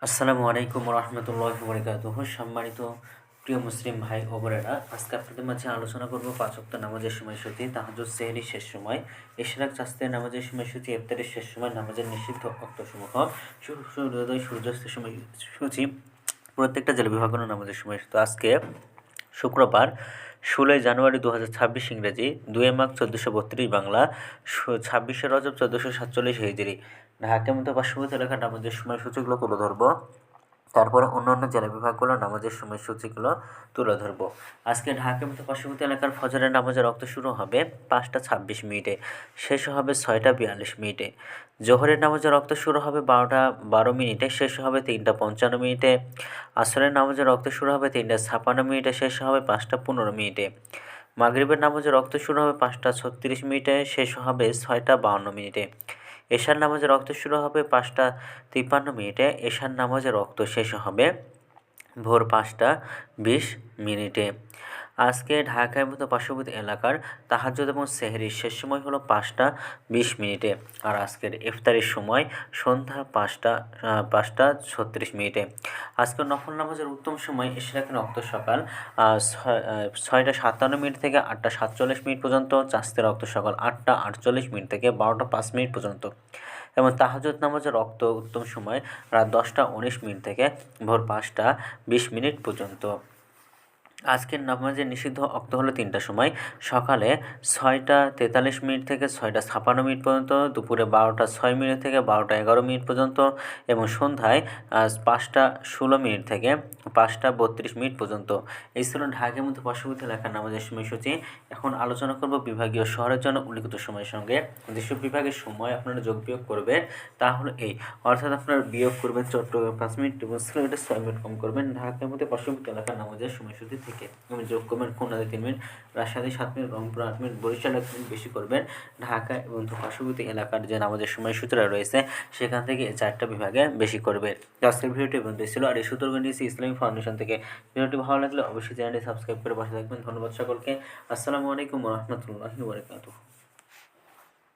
আসসালামু আলাইকুম রহমতুল্লাহি বারাকাতুহু। সম্মানিত প্রিয় মুসলিম ভাই ও বোনেরা, আজকে আপনাদের মাঝে আলোচনা করব পাঁচ ওয়াক্ত নামাজের সময়সূচি, তাহাজ্জুদ, সেহরি শেষ সময়, ইশরাক, চাস্তের নামাজের সময়সূচি, ইফতারের শেষ সময়, নামাজের নিষিদ্ধ ওয়াক্তসমূহ, সূর্যোদয় সূর্যাস্তের সময়সূচি, প্রত্যেকটা জেলা বিভাগীয় নামাজের সময়সূচি। আজকে শুক্রবার 16 জানুয়ারি 2026 ইংরেজি, 2 মাঘ 1432 বাংলা, 26 রজব 1447 হিজরি। ঢাকা মতো পার্শ্ববর্তী এলাকার নামাজের সময়সূচিগুলো তুলে ধরবো, তারপরে অন্যান্য জেলা বিভাগগুলোর নামাজের সময়সূচিগুলো তুলে ধরবো। আজকে ঢাকা মতো পার্শ্ববর্তী এলাকার ফজরের নামাজের রক্ত শুরু হবে 5টা 26 মিনিটে, শেষ হবে 6টা 42 মিনিটে। জোহরের নামাজের রক্ত শুরু হবে 12টা 12 মিনিটে, শেষ হবে 3টা 55 মিনিটে। আসরের নামাজের রক্ত শুরু হবে 3টা 56 মিনিটে, শেষ হবে 5টা 15 মিনিটে। মাগরিবের নামাজের রক্ত শুরু হবে 5টা 36 মিনিটে, শেষ হবে 6টা 52 মিনিটে। এশার নামাজের রক্ত শুরু হবে 5টা 53 মিনিটে, এশার নামাজের রক্ত শেষ হবে ভোর 5টা 20 মিনিটে। আজকে ঢাকার মতো পার্শ্ববর্তী এলাকার তাহাজ্জুদ এবং সেহরির শেষ সময় হলো 5টা 20 মিনিটে, আর আজকের ইফতারের সময় সন্ধ্যা 5টা 36 মিনিটে। আজকের নফল নামাজের উত্তম সময় ইশরাকের রক্ত সকাল 6টা 57 মিনিট থেকে 8টা 47 মিনিট পর্যন্ত, চাস্তের রক্ত সকাল 8টা 48 মিনিট থেকে 12টা 5 মিনিট পর্যন্ত, এবং তাহাজ্জুদ নামাজের রক্ত উত্তম সময় রাত 10টা 19 মিনিট থেকে ভোর 5টা 20 মিনিট পর্যন্ত। আজকের নামাজের নিষিদ্ধ অক্ত হলো 3টার সময়, সকালে 6টা 43 মিনিট থেকে 6টা 56 মিনিট পর্যন্ত, দুপুরে 12টা 6 মিনিট থেকে 12টা 11 মিনিট পর্যন্ত, এবং সন্ধ্যায় 5টা 16 মিনিট থেকে 5টা 32 মিনিট পর্যন্ত। এই ছিল ঢাকার মধ্যে পার্শ্ববর্তী এলাকার নামাজের সময়সূচি। এখন আলোচনা করব বিভাগীয় শহরের জন্য উল্লিখিত সময়ের সঙ্গে। যেসব বিভাগের সময় আপনারা যোগ বিয়োগ করবেন তা হলো এই, অর্থাৎ আপনারা বিয়োগ করবেন চট্টগ্রাম 5 মিনিট এবং সিলেটে 6 মিনিট কম করবেন ঢাকার মধ্যে পার্শ্ববর্তী এলাকার নামাজের সময়সূচি থেকে। এবং যোগ করবেন খুলনাতে 3 minute, Rajshahi 7 minute, Rangpur 8 minute, Barishal 1 minute বেশি করবেন। ঢাকা এবং পার্শ্ববর্তী এলাকার যে নামাজের সময়সূচিরা রয়েছে সেখান থেকে 4টা বিভাগে বেশি করবে। আজকের ভিডিওটি বন্ধু ছিল, আর এই সূত্রগুলো নিয়েছি ইসলামিক ফাউন্ডেশন থেকে। ভিডিওটি ভালো লাগলে অবশ্যই চ্যানেলটি সাবস্ক্রাইব করে পাশে থাকবেন। ধন্যবাদ সকলকে। আসসালামু আলাইকুম রহমতুল্লাহি ওয়া বারাকাতুহু।